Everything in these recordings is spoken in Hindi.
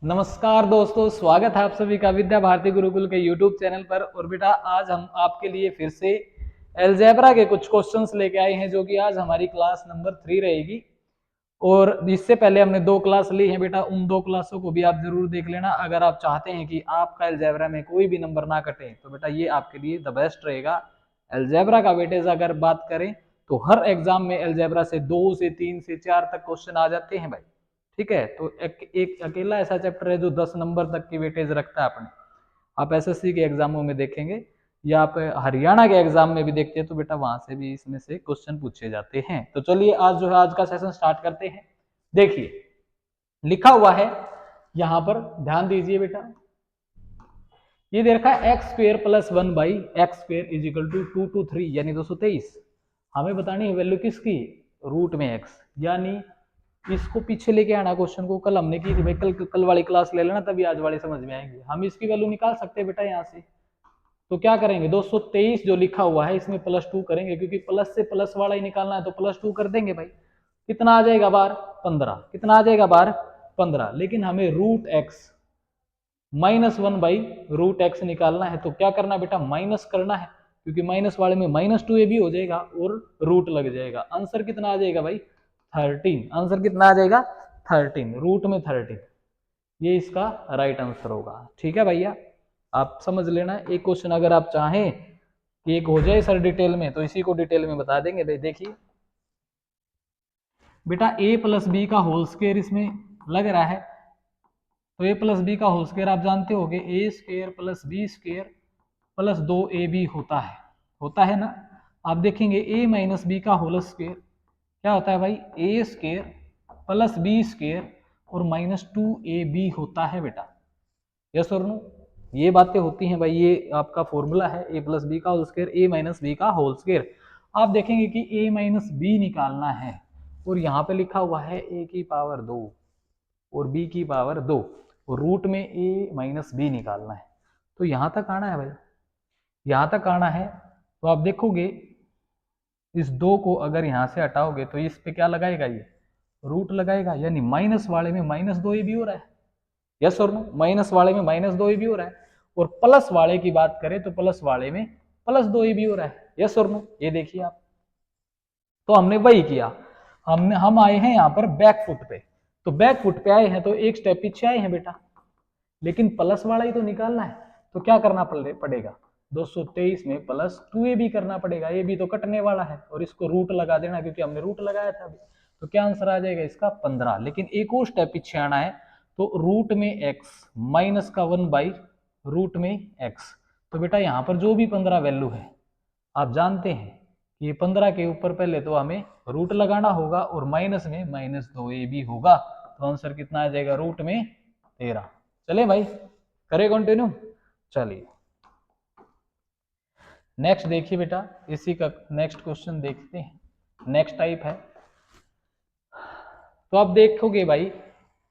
नमस्कार दोस्तों, स्वागत है आप सभी का विद्या भारती गुरुकुल के YouTube चैनल पर। और बेटा आज हम आपके लिए फिर से अलजेब्रा के कुछ क्वेश्चंस लेके आए हैं, जो कि आज हमारी क्लास नंबर 3 रहेगी। और इससे पहले हमने 2 क्लास ली हैं बेटा, उन 2 क्लासों को भी आप जरूर देख लेना। अगर आप चाहते हैं कि आपका अलजेब्रा में कोई भी नंबर ना कटे तो बेटा ये आपके लिए द बेस्ट रहेगा। अलजेब्रा का वेटेज अगर बात करें तो हर एग्जाम में अलजेब्रा से 2 से 3 से 4 तक क्वेश्चन आ जाते हैं भाई। ठीक है, तो एक अकेला ऐसा चैप्टर है जो 10 नंबर तक की वेटेज रखता है अपने। आप एसएससी के एग्जामों में देखेंगे या आप हरियाणा के एग्जाम में भी देखते हैं तो बेटा वहां से भी इसमें से क्वेश्चन पूछे जाते हैं। तो चलिए आज जो है आज का सेशन स्टार्ट करते हैं। देखिए लिखा हुआ है यहां पर, ध्यान दीजिए बेटा। ये दे रखा है X square plus 1 by X square is equal to 223 यानी 223। हमें बतानी है वैल्यू किसकी, रूट में एक्स। यानी इसको पीछे लेके आना क्वेश्चन को। कल हमने की थी भाई, कल वाली क्लास ले लेना तभी आज वाली समझ में आएंगे। हम इसकी वैल्यू निकाल सकते हैं बेटा यहाँ से। तो क्या करेंगे, 223 जो लिखा हुआ है इसमें +2 करेंगे, क्योंकि प्लस से प्लस वाला ही निकालना है तो +2 कर देंगे भाई। कितना आ जाएगा बार 15, कितना आ जाएगा बार 15। लेकिन हमें root X -1 by root X निकालना है, तो क्या करना बेटा, माइनस करना है, क्योंकि माइनस वाले में -2 ये भी हो जाएगा और रूट लग जाएगा। आंसर कितना आ जाएगा भाई 13। आंसर कितना आ जाएगा 13, रूट में 13। ये इसका राइट आंसर होगा। ठीक है भैया, आप समझ लेना। एक क्वेश्चन अगर आप चाहें कि एक हो जाए सर डिटेल में तो इसी को डिटेल में बता देंगे भाई। देखिए बेटा a प्लस बी का होल स्क्वायर इसमें लग रहा है, तो a प्लस बी का होल स्क्वायर आप जानते होंगे a square plus b square plus 2ab होता है ना। आप देखेंगे a माइनस बी का होल स्क्वायर क्या होता है भाई, a square plus b square और -2ab होता है बेटा। यस और नो, ये बातें होती हैं भाई। ये आपका फॉर्मूला है a प्लस बी का whole square a minus B का होल स्क्वायर। आप देखेंगे कि a माइनस बी निकालना है और यहाँ पे लिखा हुआ है a की पावर 2 और b की पावर 2 और रूट में a माइनस बी निकालना है। तो यहाँ तक आना है भाई, यहाँ तक आना है। तो आप देखोगे इस 2 को अगर यहाँ से हटाओगे तो इस पे क्या लगाएगा, ये रूट लगाएगा। यानी माइनस वाले में -2ab हो रहा है। यस और नो, माइनस वाले में -2ab हो रहा है। और प्लस वाले की बात करें तो प्लस वाले में +2ab हो रहा है। यस और नो, ये देखिए आप। तो हमने वही किया, हम आए हैं यहाँ पर बैक फुट पे। तो बैक फुट पे आए हैं तो एक स्टेप पीछे आए हैं बेटा, लेकिन प्लस वाला ही तो निकालना है। तो क्या करना पड़ेगा, 223 में +2ab करना पड़ेगा। ये भी तो कटने वाला है और इसको रूट लगा देना, क्योंकि हमने रूट लगाया था अभी। तो क्या आंसर आ जाएगा इसका 15। लेकिन एक और स्टेप पीछे आना है, तो रूट में x माइनस का 1 बाई रूट में x। तो बेटा यहाँ पर जो भी 15 वैल्यू है आप जानते हैं कि 15 के ऊपर पहले तो हमें रूट लगाना होगा और माइनस में -2ab होगा। तो आंसर कितना आ जाएगा, रूट में 13। चले भाई, करें कंटिन्यू। चलिए नेक्स्ट देखिए बेटा, इसी का नेक्स्ट क्वेश्चन देखते हैं। नेक्स्ट टाइप है, तो आप देखोगे भाई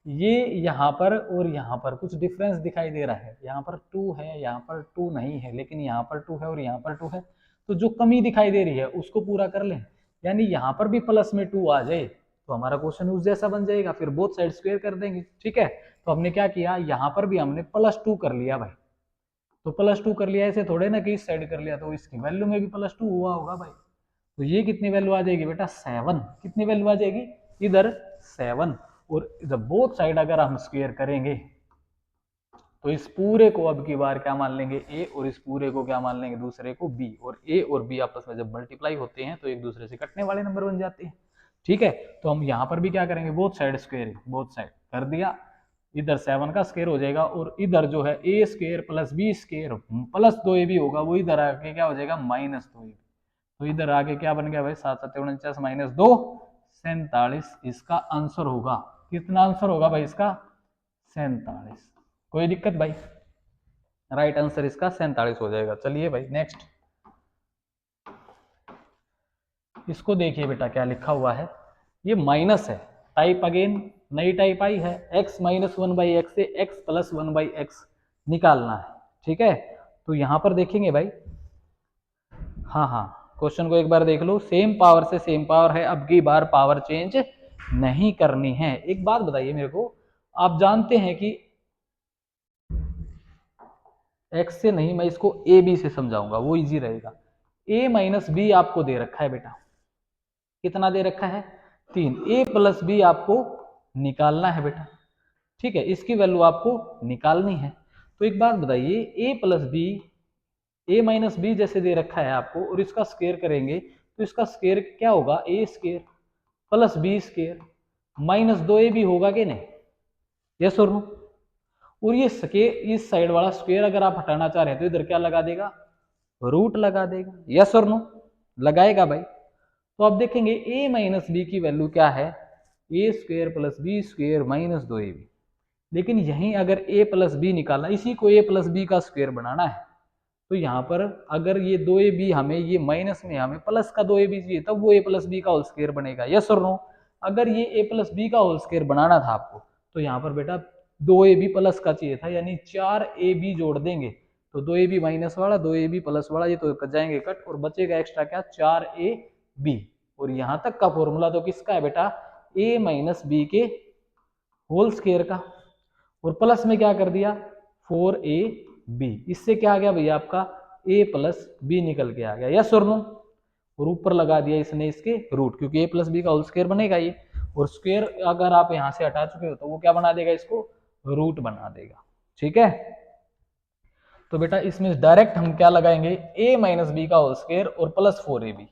ये यहाँ पर और यहाँ पर कुछ डिफरेंस दिखाई दे रहा है। यहाँ पर 2 है, यहाँ पर 2 नहीं है, लेकिन यहाँ पर 2 है और यहाँ पर 2 है। तो जो कमी दिखाई दे रही है उसको पूरा कर लें। यानी यहाँ पर भी प्लस में 2 आ जाए तो हमारा क्वेश्चन उस जैसा बन जाएगा, फिर बोथ साइड स्क्वायर कर देंगे। ठीक है, तो हमने क्या किया, यहाँ पर भी हमने +2 कर लिया भाई। तो +2 कर लिया, ऐसे थोड़े ना कि इस साइड कर लिया तो इसकी वैल्यू में भी +2 हुआ होगा भाई। तो ये कितनी वैल्यू आ जाएगी बेटा 7। कितनी वैल्यू आ जाएगी इधर 7। और जब बोथ साइड अगर हम स्क्वायर करेंगे तो इस पूरे को अब की बार क्या मान लेंगे a और इस पूरे को क्या मान लेंगे दूसरे को b। और a और b आपस में जब मल्टीप्लाई होते हैं तो एक दूसरे से कटने वाले नंबर बन जाते हैं। ठीक है, तो हम यहाँ पर भी क्या करेंगे, both side square, both side कर दिया। इधर 7 का स्क्वायर हो जाएगा और इधर जो है a square plus b square plus 2ab होगा, वो इधर आके क्या हो जाएगा -2ab। तो इधर आगे क्या बन गया भाई 7 7 49 -2 47। इसका आंसर होगा कितना, आंसर होगा भाई इसका 47। कोई दिक्कत भाई, राइट आंसर इसका 47 हो जाएगा। चलिए भाई नेक्स्ट, इसको देखिए बेटा क्या लिखा हुआ है। ये माइनस है, टाइप अगेन नई टाइप आई है। x -1/x से x + 1/x निकालना है। ठीक है, तो यहां पर देखेंगे भाई, हाँ क्वेश्चन को एक बार देख लो। सेम पावर से सेम पावर है, अब की बार पावर चेंज नहीं करनी है। एक बात बताइए मेरे को, आप जानते हैं कि एक्स से नहीं, मैं इसको ए बी से समझाऊंगा, वो इजी रहेगा। ए माइनस बी आपको दे रखा है बेटा, कितना दे रखा है 3, ए प्लस बी आपको निकालना है बेटा, ठीक है, इसकी वैल्यू आपको निकालनी है। तो एक बात बताइए, ए प्लस बी, ए माइनस बी जैसे दे रखा है आपको और इसका स्क्वायर करेंगे तो इसका स्क्वायर क्या होगा, a square plus b square minus 2ab होगा कि नहीं, यस और नो। और ये स्क्वायर, इस साइड वाला स्क्वायर अगर आप हटाना चाह रहे हैं तो इधर क्या लगा देगा, रूट लगा देगा, यस और नो, लगाएगा भाई। तो आप देखेंगे a माइनस बी की वैल्यू क्या है, a square plus b square minus 2ab। लेकिन यहीं अगर a प्लस बी निकालना, इसी को a प्लस बी का स्क्वायर बनाना है, तो यहाँ पर अगर ये 2ab हमें, ये माइनस में हमें प्लस का 2ab चाहिए, तब वो a प्लस बी का होल स्क्वायर बनेगा, यस और नो। अगर ये a प्लस बी का होल स्क्वायर बनाना था आपको, तो यहाँ पर बेटा 2ab प्लस का चाहिए था, यानी 4ab जोड़ देंगे तो 2ab माइनस वाला 2ab प्लस वाला ये तो कट जाएंगे कट, और बचेगा एक्स्ट्रा क्या 4ab। और यहाँ तक का फॉर्मूला तो किसका है बेटा, a माइनस बी के होल स्क्वायर का, और प्लस में क्या कर दिया 4ab, इससे क्या आ गया भैया आपका a प्लस बी निकल के आ गया, यस और नो। और ऊपर लगा दिया इसने इसके रूट, क्योंकि a प्लस बी का होल स्क्वायर बनेगा ये, और स्क्वायर अगर आप यहाँ से हटा चुके हो तो वो क्या बना देगा, इसको रूट बना देगा, ठीक है। तो बेटा इसमें डायरेक्ट हम क्या लगाएंगे, a माइनस बी का होल स्क्वायर और प्लस 4ab।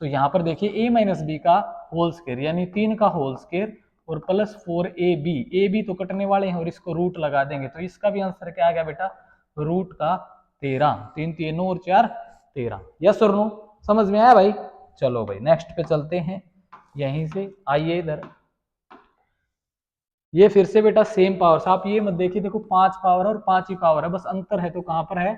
तो यहाँ पर देखिए a माइनस बी का होल स्क्वायर यानी 3 का होल स्क्वायर और प्लस 4ab तो कटने वाले हैं और इसको रूट लगा देंगे, तो इसका भी आंसर क्या आ गया बेटा, रूट का 13, 3 3 9 और 4 13, यस और नो, समझ में आया भाई। चलो भाई नेक्स्ट पे चलते हैं, यहीं से आइए इधर। ये फिर से बेटा सेम पावर्स, आप ये मत देखिए, देखो 5 पावर और 5 ही पावर है, बस अंतर है तो कहां पर है,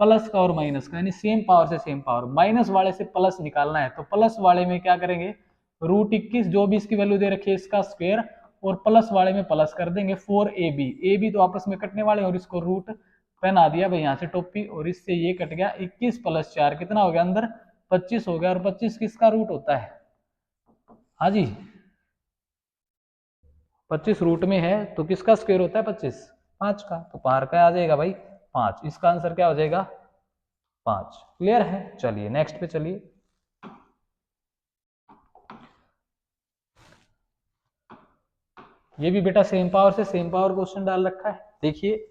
प्लस का और माइनस का, यानी सेम पावर से सेम पावर। माइनस वाले से प्लस निकालना है तो प्लस वाले में क्या करेंगे, रूट 21 जो भी इसकी वैल्यू दे रखी है इसका स्क्वायर, और प्लस वाले में प्लस कर देंगे 4ab, तो आपस में कटने वाले और इसको रूट पहना दिया भाई यहाँ से टोपी, और इससे ये कट गया 21 प्लस 4 कितना हो गया अंदर 25 हो गया, और 25 किसका रूट होता है, हाँ जी 25 रूट में है तो किसका स्क्वायर होता है 25, 5 का, तो बाहर का आ जाएगा भाई 5, इसका आंसर क्या हो जाएगा 5, क्लियर है। चलिए नेक्स्ट पे चलिए, ये भी बेटा सेम पावर से सेम पावर क्वेश्चन डाल रखा है, देखिए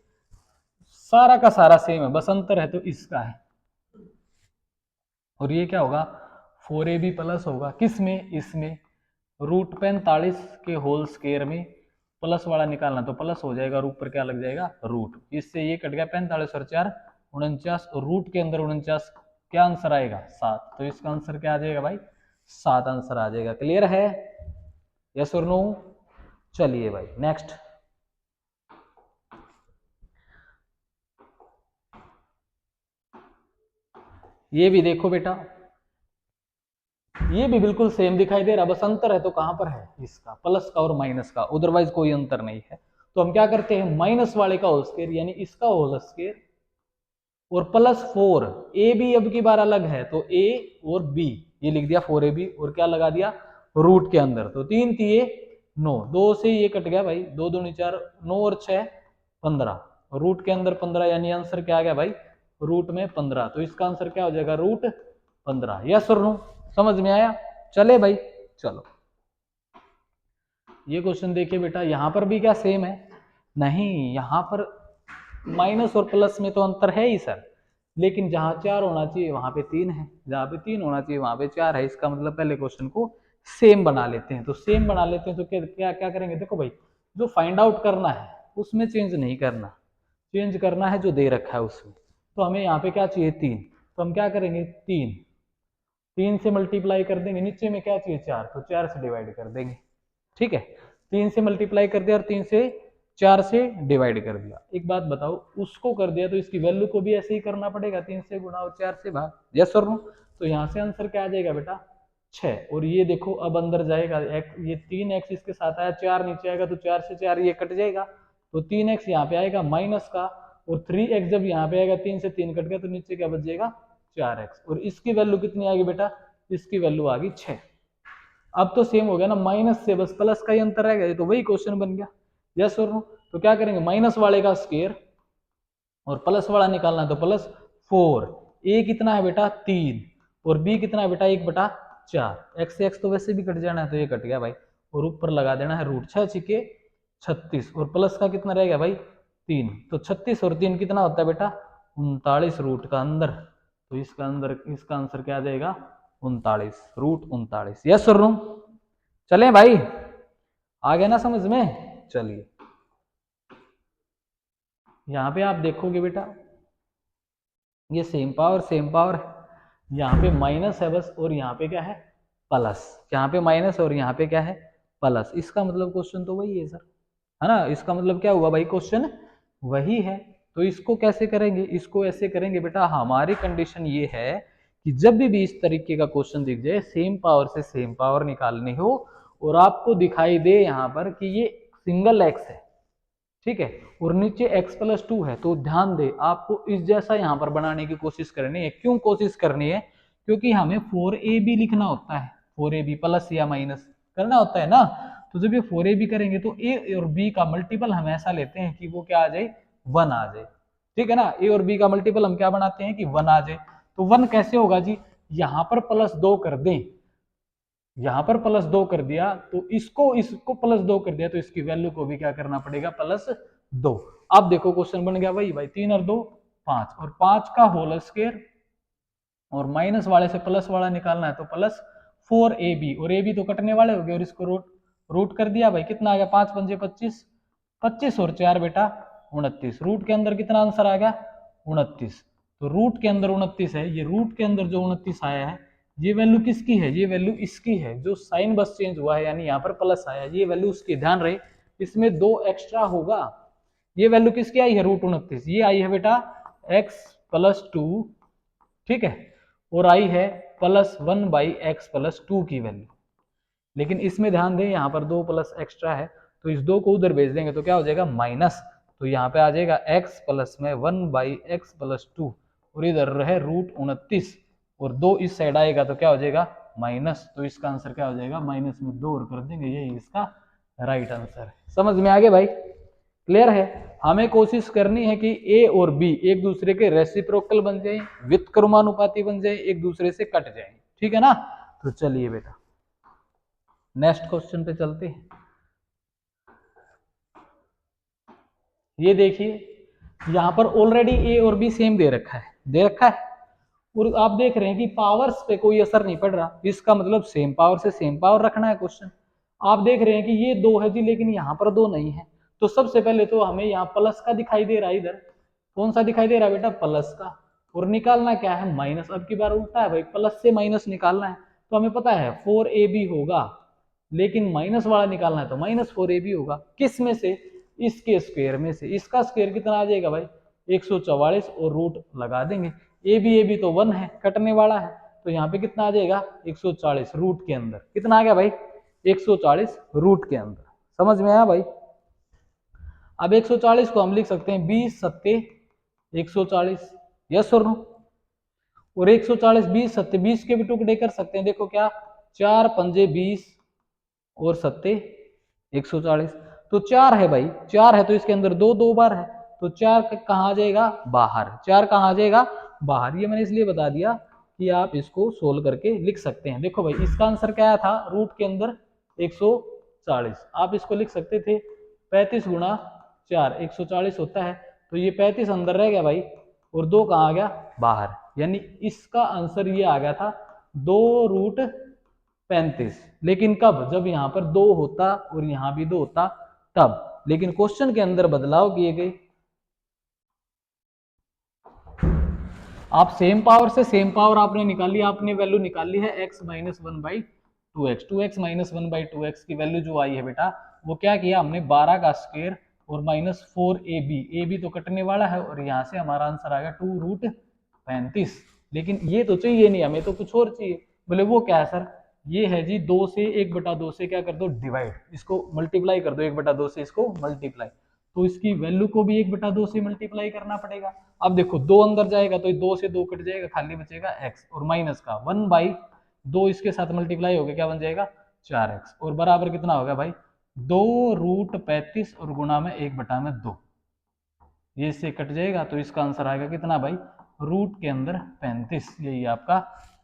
सारा का सारा सेम है, बस अंतर है तो इसका है, और ये क्या होगा 4ab प्लस होगा किस में, इसमें रूट 45 के होल स्क्वायर में प्लस वाला निकालना तो प्लस हो जाएगा और ऊपर क्या लग जाएगा रूट, इससे ये कट गया 45 और 4 49, और रूट के अंदर 49, क्या आंसर आएगा 7, तो इसका आंसर क्या आ जाएगा भाई 7 आंसर आ जाएगा, क्लियर है, यस और नो। चलिए भाई नेक्स्ट, ये भी देखो बेटा, ये भी बिल्कुल सेम दिखाई दे रहा, बस अंतर है तो कहां पर है, इसका प्लस का और माइनस का, अदरवाइज कोई अंतर नहीं है। तो हम क्या करते हैं, माइनस वाले का होल स्क्वायर यानी इसका होल स्क्वायर और प्लस 4, ए बी अब की बार अलग है तो a और b, ये लिख दिया 4ab और क्या लगा दिया रूट के अंदर, तो 3 3 9, 2 से ये कट गया भाई, 2 2 4 9 और 6 15, रूट के अंदर 15, यानी आंसर क्या आ गया भाई रूट में 15, तो इसका आंसर क्या हो जाएगा रूट 15, यस और नो, समझ में आया। चले भाई चलो, ये क्वेश्चन देखिए बेटा, यहां पर भी क्या सेम है, नहीं यहां पर माइनस और प्लस में तो अंतर है ही सर, लेकिन जहां 4 होना चाहिए वहां पे 3 है, जहां पे 3 होना चाहिए वहां पे 4 है, इसका मतलब पहले क्वेश्चन को सेम बना लेते हैं, तो सेम बना लेते हैं तो क्या क्या क्या करेंगे, देखो भाई जो फाइंड आउट करना है उसमें चेंज नहीं करना, चेंज करना है जो दे रखा है उसमें, तो हमें यहाँ पे क्या चाहिए 3, तो हम क्या करेंगे 3 से मल्टीप्लाई कर देंगे, नीचे में क्या चाहिए 4, तो 4 से डिवाइड कर देंगे, ठीक है, 3 से मल्टीप्लाई कर दिया और 3 से 4 से डिवाइड कर दिया। एक बात बताओ, उसको कर दिया तो इसकी वैल्यू को भी ऐसे ही करना पड़ेगा, 3 से गुणा और 4 से भाग, यस और नो। तो यहाँ से आंसर क्या आ जाएगा बेटा 6, और ये देखो अब अंदर जाएगा ये 3x इसके साथ आया, 4 नीचे आएगा तो 4 से 4 ये कट जाएगा, तो 3x यहाँ पे आएगा माइनस का, और 3x जब यहाँ पे आएगा 3 से 3 कट गया तो नीचे क्या बच जाएगा 4x, और इसकी वैल्यू कितनी आ गई बेटा, इसकी वैल्यू आ गई 6। अब तो सेम हो गया ना, माइनस से बस प्लस का ही अंतर रह गया, तो वही क्वेश्चन बन गया, यस और नो। तो क्या करेंगे, माइनस वाले का स्क्वायर और प्लस वाला निकालना है तो प्लस 4। ए कितना है बेटा 3 और बी कितना है बेटा 1/4। एक्स से एक्स तो वैसे भी कट जाना है तो ये कट गया भाई, और ऊपर लगा देना है रूट। 6 छिके 36 और प्लस का कितना रहेगा भाई 3। तो 36 और 3 कितना होता है बेटा 39 रूट का अंदर। तो इसका अंदर इसका आंसर क्या आ जाएगा 39 रूट 39। यस और नो? चलें भाई, आ गया ना समझ में? चलिए यहाँ पे आप देखोगे बेटा ये सेम पावर यहाँ पे माइनस है बस, और यहाँ पे क्या है प्लस। यहाँ पे माइनस और यहाँ पे क्या है प्लस। इसका मतलब क्वेश्चन तो वही है सर, है ना? इसका मतलब क्या हुआ भाई क्वेश्चन वही है। तो इसको कैसे करेंगे? इसको ऐसे करेंगे बेटा, हमारी कंडीशन ये है कि जब भी इस तरीके का क्वेश्चन दिख जाए, सेम पावर से सेम पावर निकालनी हो और आपको दिखाई दे यहाँ पर कि ये सिंगल एक्स है, ठीक है, और नीचे x+2 है, तो ध्यान दे आपको इस जैसा यहाँ पर बनाने की कोशिश करनी है। क्यों कोशिश करनी है? क्योंकि हमें 4ab लिखना होता है, 4ab प्लस या माइनस करना होता है ना। तो जब ये 4ab करेंगे तो a और b का मल्टीपल हम ऐसा लेते हैं कि वो क्या आ जाए 1 आ जाए, ठीक है ना। a और b का मल्टीपल हम क्या बनाते हैं कि 1 आ जाए। तो 1 कैसे होगा जी? यहाँ पर +2 कर दें, यहाँ पर +2 कर दिया तो इसको +2 कर दिया तो इसकी वैल्यू को भी क्या करना पड़ेगा +2। अब देखो क्वेश्चन बन गया वही भाई, 3 और 2 5 और 5 का होल स्क्वायर और माइनस वाले से प्लस वाला निकालना है तो +4ab और ab तो कटने वाले हो गए और इसको रूट कर दिया भाई। कितना आ गया 5 पंजे 25, 25 और 4 बेटा 29। रूट के अंदर कितना आंसर आ गया 29। तो रूट के अंदर 29 है, ये रूट के अंदर जो 29 आया है ये वैल्यू किसकी है? ये वैल्यू इसकी है, जो साइन बस चेंज हुआ है यानी यहाँ पर प्लस आया, ये वैल्यू उसकी। ध्यान रहे इसमें 2 एक्स्ट्रा होगा। ये वैल्यू किसकी आई है √29, ये आई है बेटा x+2, ठीक है, और आई है +1/x+2 की वैल्यू। लेकिन इसमें ध्यान दें यहाँ पर 2 प्लस एक्स्ट्रा है तो इस 2 को उधर भेज देंगे तो क्या हो जाएगा माइनस। तो यहाँ पे आ जाएगा x प्लस में 1/x+2 और इधर है √29 और 2 इस साइड आएगा तो क्या हो जाएगा माइनस। तो इसका आंसर क्या हो जाएगा माइनस में 2 और कर देंगे, यही इसका राइट आंसर है। समझ में आ गया भाई? क्लियर है? हमें कोशिश करनी है कि ए और बी एक दूसरे के रेसिप्रोकल बन जाए, व्युत्क्रमानुपाती बन जाए, एक दूसरे से कट जाए, ठीक है ना। तो चलिए बेटा नेक्स्ट क्वेश्चन पे चलते हैं। ये देखिए यहाँ पर ऑलरेडी ए और बी सेम दे रखा है और आप देख रहे हैं कि पावर्स पे कोई असर नहीं पड़ रहा। इसका मतलब सेम पावर से सेम पावर रखना है क्वेश्चन। आप देख रहे हैं कि ये 2 है जी लेकिन यहाँ पर 2 नहीं है। तो सबसे पहले तो हमें यहाँ प्लस का दिखाई दे रहा है, इधर कौन सा दिखाई दे रहा है बेटा प्लस का, और निकालना क्या है माइनस। अब की बार उल्टा है भाई, प्लस से माइनस निकालना है। तो हमें पता है 4ab होगा, लेकिन माइनस वाला निकालना है तो -4ab होगा। किस में से? इसके स्क्वायर में से। इसका स्क्वायर कितना आ जाएगा भाई 144 और रूट लगा देंगे। ए बी तो 1 है, कटने वाला है, तो यहाँ पे कितना आ जाएगा 140 रूट के अंदर। कितना आ गया भाई 140 रूट के अंदर। समझ में आया भाई? अब 140 को हम लिख सकते हैं 20 सत्ते 140, यस और नो। और 140 20 सत्ते 20 के भी टुकड़े कर सकते हैं, देखो क्या 4 पंजे 20 और सत्ते 140। तो 4 है भाई, 4 है तो इसके अंदर 2 2 बार है, तो 4 कहाँ आ जाएगा बाहर। 4 कहाँ आ जाएगा बाहर। ये मैंने इसलिए बता दिया कि आप इसको सोल्व करके लिख सकते हैं। देखो भाई इसका आंसर क्या आया था रूट के अंदर 140। आप इसको लिख सकते थे 35 गुणा 4 140 होता है, तो ये 35 अंदर रह गया भाई और 2 कहाँ आ गया बाहर। यानी इसका आंसर ये आ गया था 2√35। लेकिन कब? जब यहाँ पर 2 होता और यहाँ भी 2 होता तब। लेकिन क्वेश्चन के अंदर बदलाव किए गए। आप सेम पावर से सेम पावर आपने निकाली, आपने वैल्यू निकाली है x - 1/2x। 2x - 1/2x की वैल्यू जो आई है बेटा वो क्या किया हमने 12 का स्क्वायर और -4ab तो कटने वाला है और यहाँ से हमारा आंसर आ गया 2√35। लेकिन ये तो चाहिए नहीं हमें, तो कुछ और चाहिए। बोले वो क्या है सर? ये है जी 2 से 1/2 से क्या कर दो डिवाइड, इसको मल्टीप्लाई कर दो 1/2 से इसको मल्टीप्लाई। तो इसकी वैल्यू को भी 1/2 से मल्टीप्लाई करना पड़ेगा। अब देखो 2 अंदर जाएगा तो 2 से 2 कट जाएगा, खाली बचेगा x और माइनस का 1/2 इसके साथ मल्टीप्लाई हो गया, क्या बन जाएगा 4x और बराबर कितना होगा भाई 2√35 और गुणा में 1/2। ये इससे कट जाएगा तो इसका आंसर आएगा कितना भाई, रूट के अंदर 35। यही आपका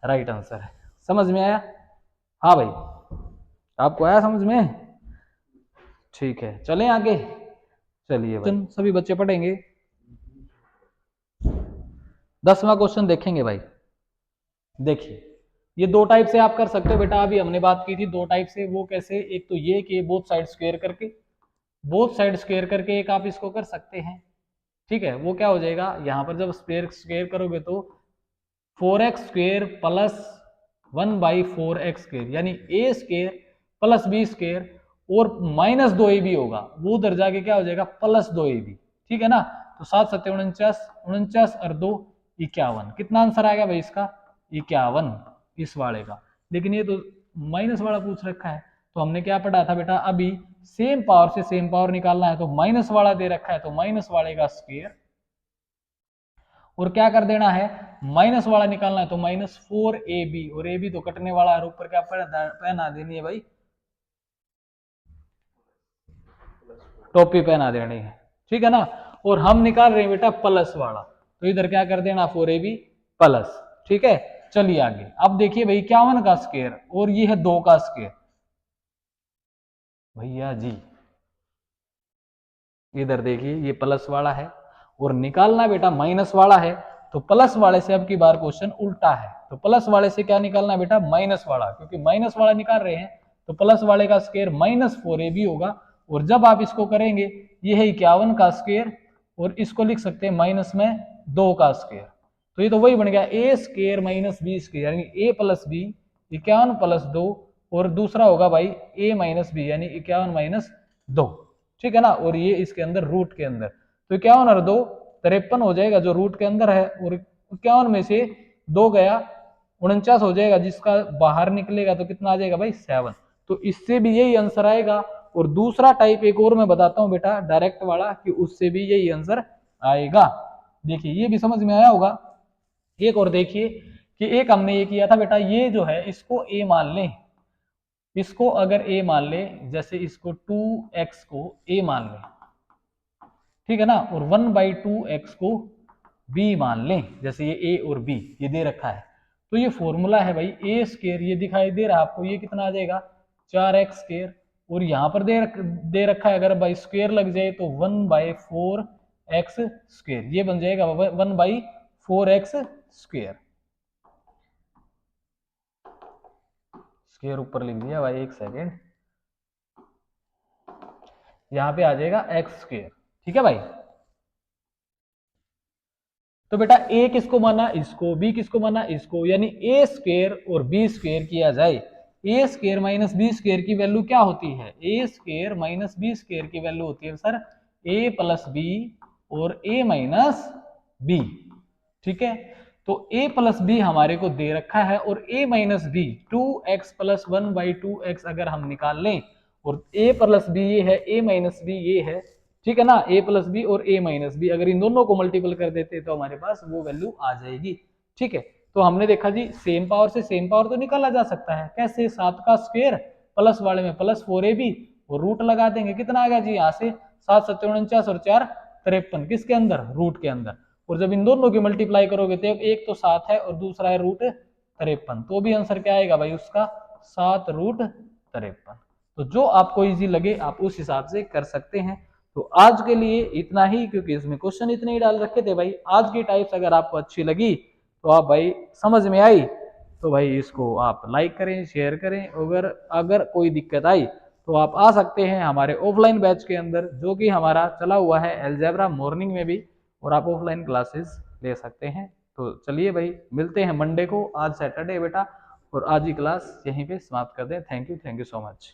राइट आंसर है। समझ में आया? हाँ भाई, आपको आया समझ में? ठीक है, चलें आगे। चलिए भाई, सभी बच्चे पढ़ेंगे। 10वां क्वेश्चन देखेंगे भाई। देखिए, ये दो टाइप से आप कर सकते हो बेटा। अभी हमने बात की थी दो टाइप से, वो कैसे? एक तो ये कि बोथ साइड स्क्वायर करके, बोथ साइड स्क्वायर करके एक आप इसको कर सकते हैं। ठीक है, वो क्या हो जाएगा, यहाँ पर जब स्क्वायर स्क्वायर करोगे तो 4x square plus 1/4x square, यानी a square plus b square और माइनस 2ab होगा, वो उधर जाके क्या हो जाएगा, प्लस 2ab। ठीक है ना? तो 7 7 49, 49 और 2 51। कितना आंसर आएगा भाई इसका? 51, इस वाले का। लेकिन ये तो माइनस वाला पूछ रखा है, तो हमने क्या पढ़ा था बेटा अभी, सेम पावर से सेम पावर निकालना है, तो माइनस वाला दे रखा है तो माइनस वाले का स्क्वायर, और क्या कर देना है, माइनस वाला निकालना है तो -4ab, और ए बी तो कटने वाला है, ऊपर क्या पहना देनी है भाई, टोपी पहना देनी है। ठीक है ना? और हम निकाल रहे हैं बेटा प्लस वाला, तो इधर क्या कर देना 4ab प्लस। ठीक है, चलिए आगे। अब देखिए भाई 51 का स्क्वायर और ये है 2 का स्क्वायर। भैया जी इधर देखिए, ये प्लस वाला है और निकालना बेटा माइनस वाला है, तो प्लस वाले से अब की बार क्वेश्चन उल्टा है, तो प्लस वाले से क्या निकालना बेटा, माइनस वाला, क्योंकि माइनस वाला निकाल रहे हैं तो प्लस वाले का स्क्वायर -4ab होगा। और जब आप इसको करेंगे, ये है 51 का स्क्वायर और इसको लिख सकते हैं माइनस में 2 का स्क्वायर, तो ये तो वही बन गया a square minus b square, यानी a प्लस बी, 51 प्लस 2, और दूसरा होगा भाई a माइनस बी, यानी 51 माइनस 2। ठीक है ना? और ये इसके अंदर रूट के अंदर, तो 51 और 2 53 हो जाएगा जो रूट के अंदर है, और 51 में से 2 गया 49 हो जाएगा, जिसका बाहर निकलेगा तो कितना आ जाएगा भाई 7। तो इससे भी यही आंसर आएगा। और दूसरा टाइप एक और मैं बताता हूं बेटा डायरेक्ट वाला, कि उससे भी यही आंसर आएगा। देखिए ये भी समझ में आया होगा। एक और देखिए कि एक हमने ये किया था बेटा, ये जो है इसको a मान लें, इसको अगर a मान ले, जैसे इसको 2x को a मान ले, ठीक है ना, और 1/2x को b मान लें, जैसे ये a और b ये दे रखा है, तो ये फॉर्मूला है भाई a स्क्वायर, ये दिखाई दे रहा है आपको, ये कितना आ जाएगा 4x स्क्वायर, और यहाँ पर दे रखा है अगर भाई स्क्वायर लग जाए तो 1/4x स्क्वायर, ये बन जाएगा 1/4x स्क्वायर। स्क्वायर ऊपर लिख दिया भाई, एक सेकेंड, यहाँ पे आ जाएगा एक्स स्क्वायर। ठीक है भाई? तो बेटा a किसको माना, इसको, b किसको माना, इसको, यानी a स्क्वायर और b स्क्वायर किया जाए, a square minus b square की वैल्यू क्या होती है, a square minus b square की वैल्यू होती है सर a प्लस बी और a माइनस बी। ठीक है, तो a प्लस बी हमारे को दे रखा है, और a minus B 2x plus 1/2x अगर हम निकाल लें, और a प्लस बी ये है, a माइनस बी ये है, ठीक है ना, a प्लस बी और a माइनस बी, अगर इन दोनों को मल्टीपल कर देते तो हमारे पास वो वैल्यू आ जाएगी। ठीक है, तो हमने देखा जी सेम पावर से सेम पावर तो निकाला जा सकता है, कैसे, 7 का स्क्वायर प्लस वाले में प्लस 4ab और रूट लगा देंगे, कितना आ गया जी यहाँ से 7 7 49 और 4 53, किसके अंदर, रूट के अंदर, और जब इन दोनों की मल्टीप्लाई करोगे तो एक तो 7 है और दूसरा है √53, तो भी आंसर क्या आएगा भाई उसका 7√53। तो जो आपको इजी लगे आप उस हिसाब से कर सकते हैं। तो आज के लिए इतना ही, क्योंकि इसमें क्वेश्चन इतने ही डाल रखे थे भाई। आज की टाइप्स अगर आपको अच्छी लगी तो आप भाई समझ में आई तो भाई इसको आप लाइक करें, शेयर करें। अगर कोई दिक्कत आई तो आप आ सकते हैं हमारे ऑफलाइन बैच के अंदर, जो कि हमारा चला हुआ है अलजेब्रा मॉर्निंग में भी, और आप ऑफलाइन क्लासेस ले सकते हैं। तो चलिए भाई मिलते हैं मंडे को, आज सैटरडे बेटा, और आज की क्लास यहीं पे समाप्त कर दें। Thank you so much.